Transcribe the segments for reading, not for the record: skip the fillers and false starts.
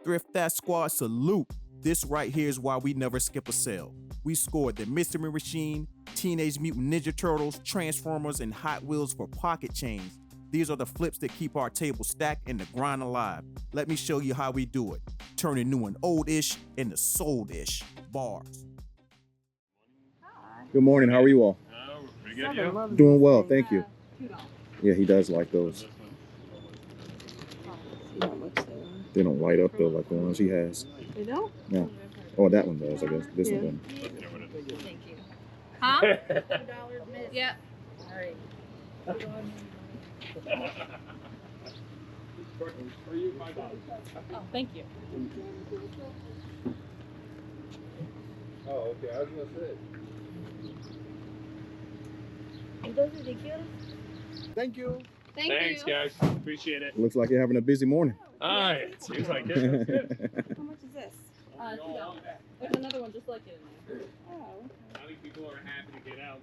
Thrift That Squad salute. This right here is why we never skip a sale. We scored the Mystery Machine, Teenage Mutant Ninja Turtles, Transformers, and Hot Wheels for pocket chains. These are the flips that keep our table stacked and the grind alive. Let me show you how we do it. Turning new and old-ish into sold-ish. Bars. Good morning. How are you all? Pretty good, you? Doing well, thank you. Yeah, he does like those. They don't light up though like the ones he has. They don't? No. Oh, that one does, I guess. This one doesn't. Thank you. Huh? $2 miss. Yeah. All right. Oh, thank you. Oh, okay. I was gonna say. Thank you. Thanks, guys. Appreciate it. Looks like you're having a busy morning. All right. Seems like it. That's good. How much is this? $2. There's another one just like it in there. Oh. I think people are happy to get out.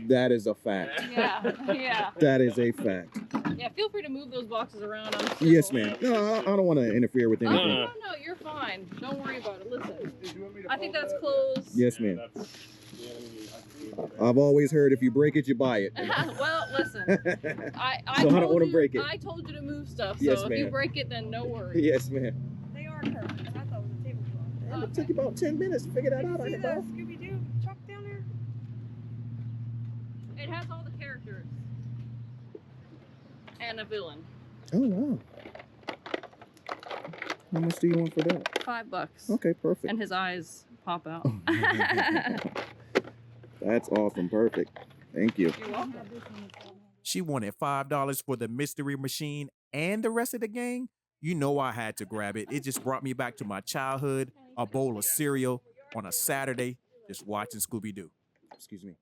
That is a fact. Yeah, yeah. That is a fact. Yeah, feel free to move those boxes around. Yes, ma'am. No, I don't want to interfere with anything. No, you're fine. Don't worry about it. Listen, I think that's closed. Yes, ma'am. I've always heard if you break it, you buy it. Well, listen. I So I don't want to break it. I told you to move stuff, so Yes, if ma'am. you break it, then no worries. Yes, ma'am. They are curved. I thought it was a tablecloth. It took you about 10 minutes to figure that out. See the Scooby-Doo truck down there? It has all the characters. And a villain. Oh, wow. How much do you want for that? $5. Okay, perfect. And his eyes pop out. That's awesome. Perfect. Thank you. You're welcome. She wanted $5 for the Mystery Machine and the rest of the gang. You know I had to grab it. It just brought me back to my childhood, a bowl of cereal on a Saturday, just watching Scooby-Doo. Excuse me.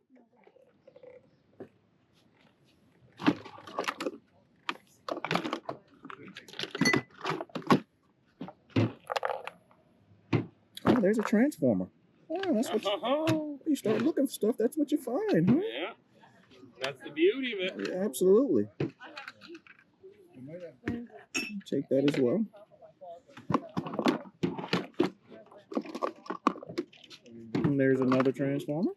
Oh, there's a transformer. Oh, that's what you start looking for stuff. That's what you find, huh? Yeah. That's the beauty of it. Yeah, absolutely. Take that as well. And there's another transformer.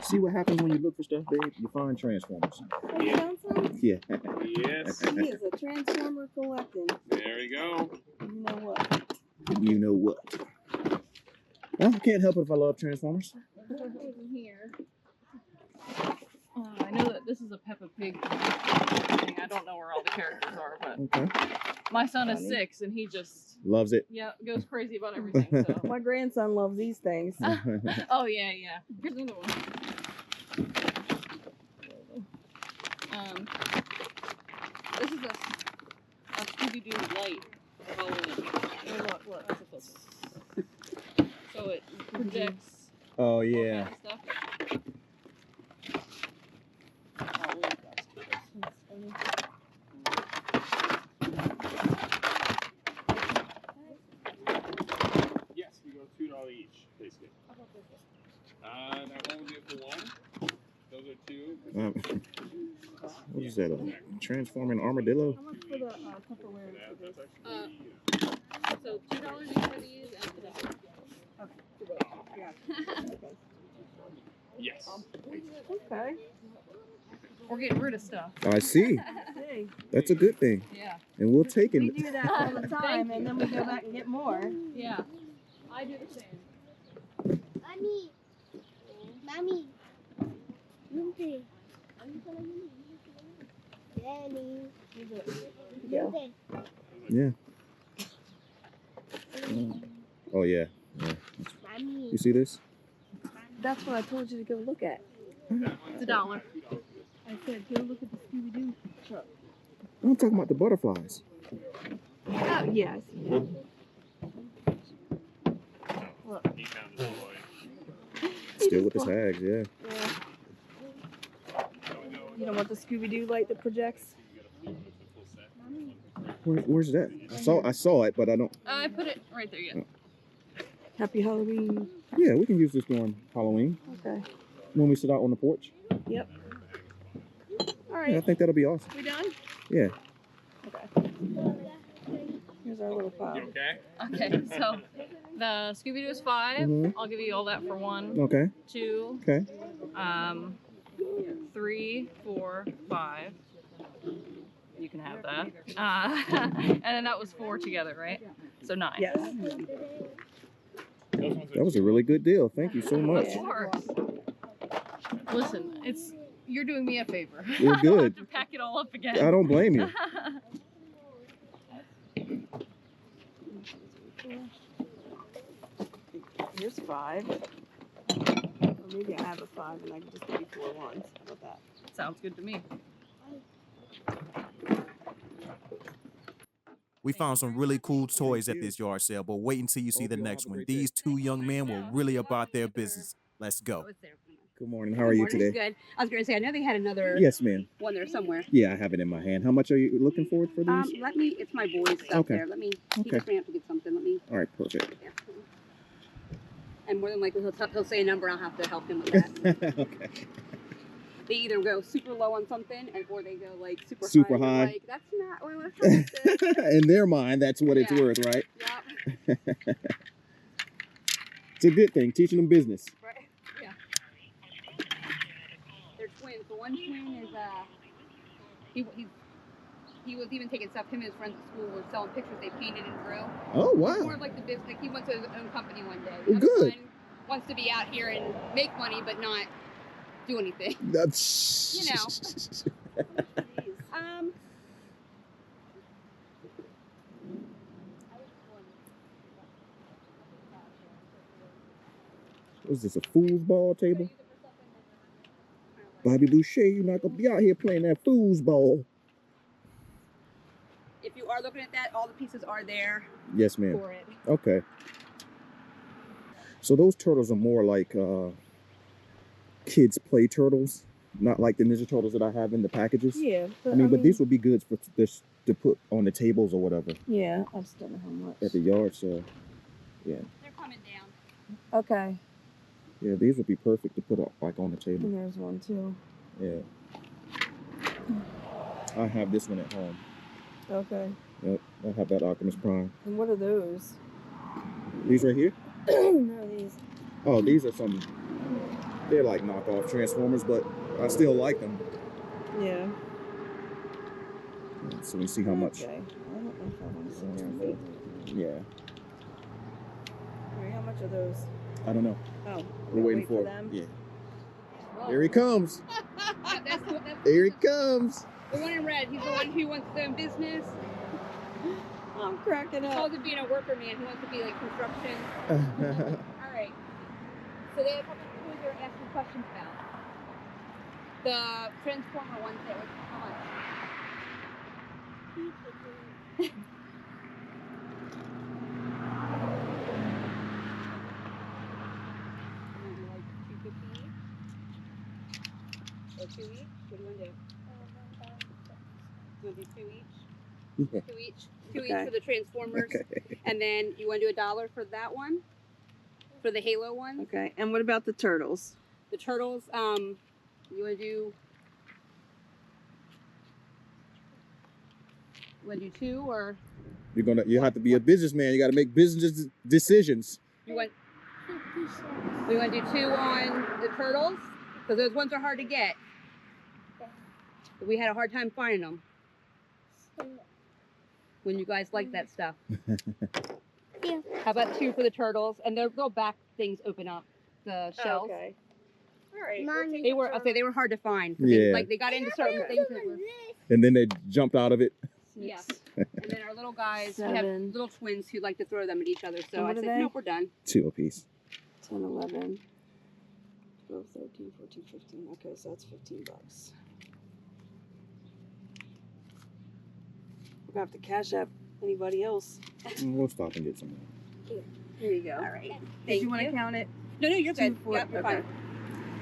See what happens when you look for stuff, babe? You find transformers. Yeah. Yeah. Yes. He is a transformer collecting. There we go. You know what? You know what? Well, I can't help it if I love transformers. Here. I know that this is a Peppa Pig thing. I don't know where all the characters are, but Okay. my son is 6 and he just Loves it. goes crazy about everything. So. My grandson loves these things. Oh yeah. Here's another one. This is a Scooby-Doo light. Look. That's a focus. So it projects. Oh, all yeah. kinds of stuff. Yes, we go $2 each, basically. That one was it for one. Those are two. What is that? A transforming armadillo? How much for the Tupperware? That's So $2 each for these and for that. yes. Okay. We're getting rid of stuff. I see. Hey, That's a good thing. Yeah. And we'll take we it. do that all the time, and then we go back and get more. Yeah. I do the same. Mommy. Mommy. Yunte. Danny. Yunte. Yeah. Oh, yeah. Mommy. You see this? That's what I told you to go look at. It's $1. I said, go look at the Scooby-Doo truck. I'm talking about the butterflies. Oh, yeah, I see that. Look. He found his boy. Still with the tags, yeah. Yeah. You don't want the Scooby-Doo light that projects? Where's that? I saw it, but I don't. I put it right there. Yeah. Happy Halloween. Yeah, we can use this during Halloween Okay. when we sit out on the porch. Yep. All Yeah, I right. think that'll be awesome. We done? Yeah. Okay. Here's our little file. You okay? Okay, so the Scooby-Doo is 5. Mhm. I'll give you all that for 1, Okay. 2, Okay. 3, 4, 5. You can have that. And then that was 4 together, right? So 9. Yes. Those ones are That was a really good deal. Thank you so much. Of course. Listen, you're doing me a favor. You're I don't have good. to pack it all up again. I don't blame you. Here's 5. Or maybe I have a 5 and I can just give you 4 ones. How about that? Sounds good to me. We found some really cool toys at this yard sale, but wait until you see the next one. These two young men were really about their business. Let's go. Good morning. How are you today? Good. I was going to say, I know they had another Yes, ma'am. one there somewhere. Yeah, I have it in my hand. How much are you looking for these? Let me, it's my boy's stuff Okay. there. Let me, he Okay. just ran up to get something. Let me, All right, perfect. yeah. And more than likely he'll say a number and I'll have to help him with that. Okay. They either go super low on something or they go like super, Super high. high. Like, that's not what we're trying to say. In their mind, that's what it's Yeah. worth, right? Yep. It's a good thing, teaching them business. Right. Yeah. They're twins. The one twin is he was even taking stuff. Him and his friends at school were selling pictures they painted and drew. Oh, More wow. of like the business. Like he went to his own company one day. Well, The other good. one wants to be out here and make money, but not do anything. That's... You know. What is this, a foosball table? Bobby Boucher, you're not going to be out here playing that foosball. If you are looking at that, all the pieces are there Yes, ma'am. for it. Okay. So those turtles are more like kids play turtles, not like the Ninja Turtles that I have in the packages. Yeah. I mean, but these would be good for this to put on the tables or whatever Yeah, I just don't know how much. at the yard sale. Yeah. They're coming down. Okay. Yeah, these would be perfect to put up like on the table. And there's one too. Yeah. I have this one at home. Okay. Yep. I have that Optimus Prime. And what are those? These right here? No, these. Oh, these are some. They're like knockoff Transformers, but I still like them. Yeah. So we see how much. Okay. I don't know if I want to sit there and wait. Yeah. All right, how much are those? I don't know. Oh, We're waiting wait for them. Yeah. Here he comes. That's Here he comes. the one in red. He's the one who wants his own business. I'm cracking He up. calls it being a worker man. He wants to be like construction. All right. So they have a couple of people they're asking questions about. The Transformer ones there. How much? Like 250 each? Or 2 each? What do you want to do? You want to do 2 each? Yeah. 2 each? 2 Okay. each for the Transformers. Okay. And then you want to do $1 for that one? For the Halo one? Okay, and what about the turtles? The Turtles, you want to do... You want to do 2 or... You have to be a businessman. You got to make business decisions. You want... We want to do 2 on the Turtles? Because those ones are hard to get. We had a hard time finding them. When you guys like that stuff. Yeah. How about 2 for the Turtles? And their little back things open up. The shells. Okay. All right. Mommy. They were, I'll say they were hard to find. Yeah. They got into certain things that were... And then they jumped out of it. Yes. And then our little guys, we have 7. little twins who like to throw them at each other. So And I what are said, they? nope, we're done. 2 apiece. 10, 11, 12, 13, 14, 15. Okay, so that's $15. We're gonna have to cash app anybody else. We'll stop and get some. Here you go. All right. Did Thank you want to count it? No, you're good. 2, 4. Yep, you're Okay. fine.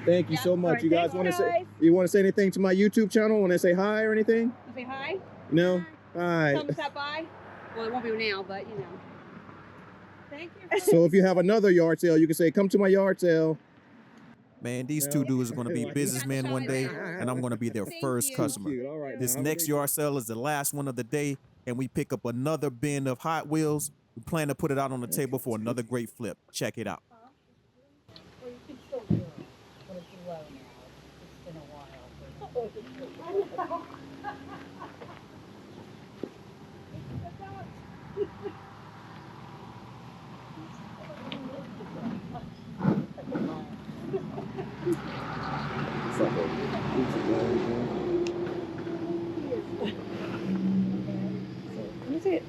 Thank you Yeah. so much. Alright, You guys thanks, want to say guys. you want to say anything to my YouTube channel? Want to say hi or anything? You say hi? No. All right. Come stop by. Well, it won't be now, but you know. Thank you. So if you have another yard sale, you can say, come to my yard sale. Man, these two dudes are going to be businessmen one day, and I'm going to be their Thank first you. customer. Cute. All right. This now, have a next great yard sale is the last one of the day, and we pick up another bin of Hot Wheels. We plan to put it out on the table for another great flip. Check it out. Well, you can still do it, but it's low now. It's been a while. It's like Let me see it.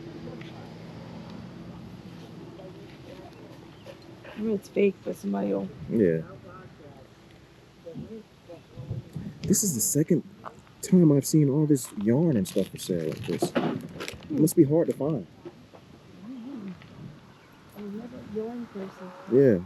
I mean, it's fake, but somebody will. Yeah. This is the second time I've seen all this yarn and stuff for sale like this. It must be hard to find. I'm never a yarn person. Yeah.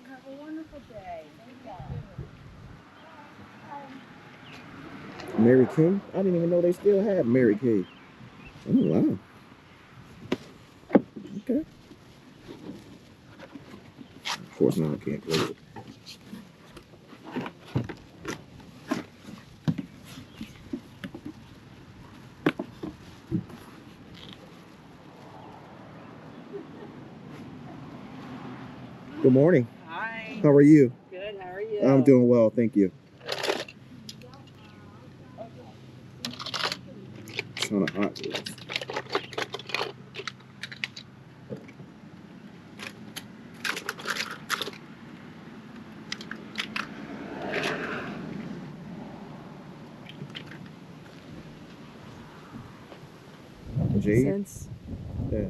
Have a wonderful day. Mary Kay? I didn't even know they still have Mary Kay. Oh, wow. Okay. Of course, now I can't close it. Good morning. Hi. How are you? Good. How are you? I'm doing well, thank you. Ton of Hot Wheels. Jade? Cents. Yeah.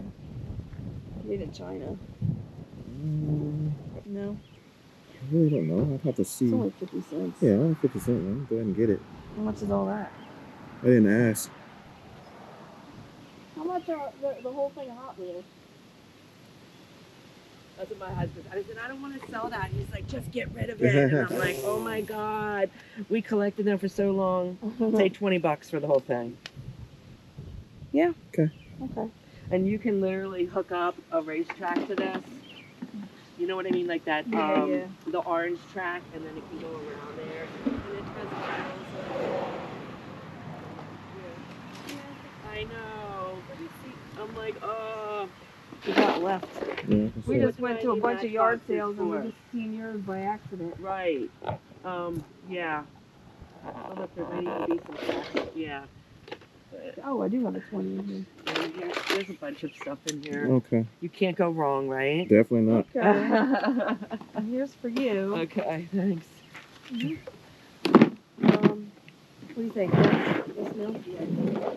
Made in China. No, I really don't know. I'd have to see. it's only 50 cents. Yeah, only 50 cents. Man. Go ahead and get it. How much is all that? I didn't ask. How much are the whole thing of Hot Wheels? That's what my husband said. I said, I don't want to sell that. He's like, just get rid of it. And I'm like, oh my God. We collected them for so long. Say $20 for the whole thing. Yeah. Okay. Okay. And you can literally hook up a racetrack to this. You know what I mean? Like that, Yeah. the orange track, and then it can go around there. And it has miles. I know. I'm like, oh. We got left. Yeah, We so- just went to a bunch of yard sales and we just seen yours by accident. Right. Yeah. I'll have to ready to be some stuff. Yeah. But, Oh, I do have a 20 in here. and there's a bunch of stuff in here. Okay. You can't go wrong, right? Definitely not. Okay. Here's for you. Okay, thanks. What do you think? Yes, no?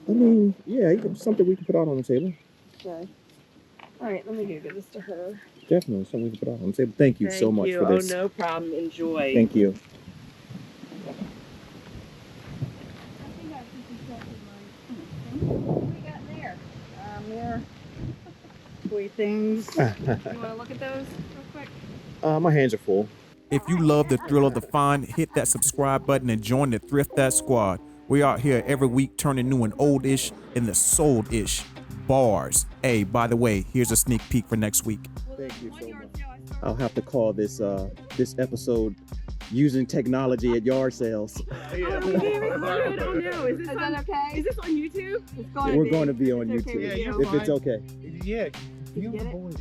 I mean, yeah, something we can put out on the table. Okay. All right, let me go give this to her. Definitely something we can put out on the table. Thank you so much for this. Oh, no problem. Enjoy. Thank you. What we got in there? More toy things. You want to look at those real quick? My hands are full. If you love the thrill of the find, hit that subscribe button and join the Thrift That Squad. We out here every week turning new and old-ish in the sold-ish bars. Hey, by the way, here's a sneak peek for next week. Thank you so much. I'll have to call this this episode using technology at yard sales. Oh, you didn't even put it on now. Is that okay? Is this on YouTube? It's going We're going to be on It's okay YouTube with you. if it's okay. Yeah, Did you get it? boys.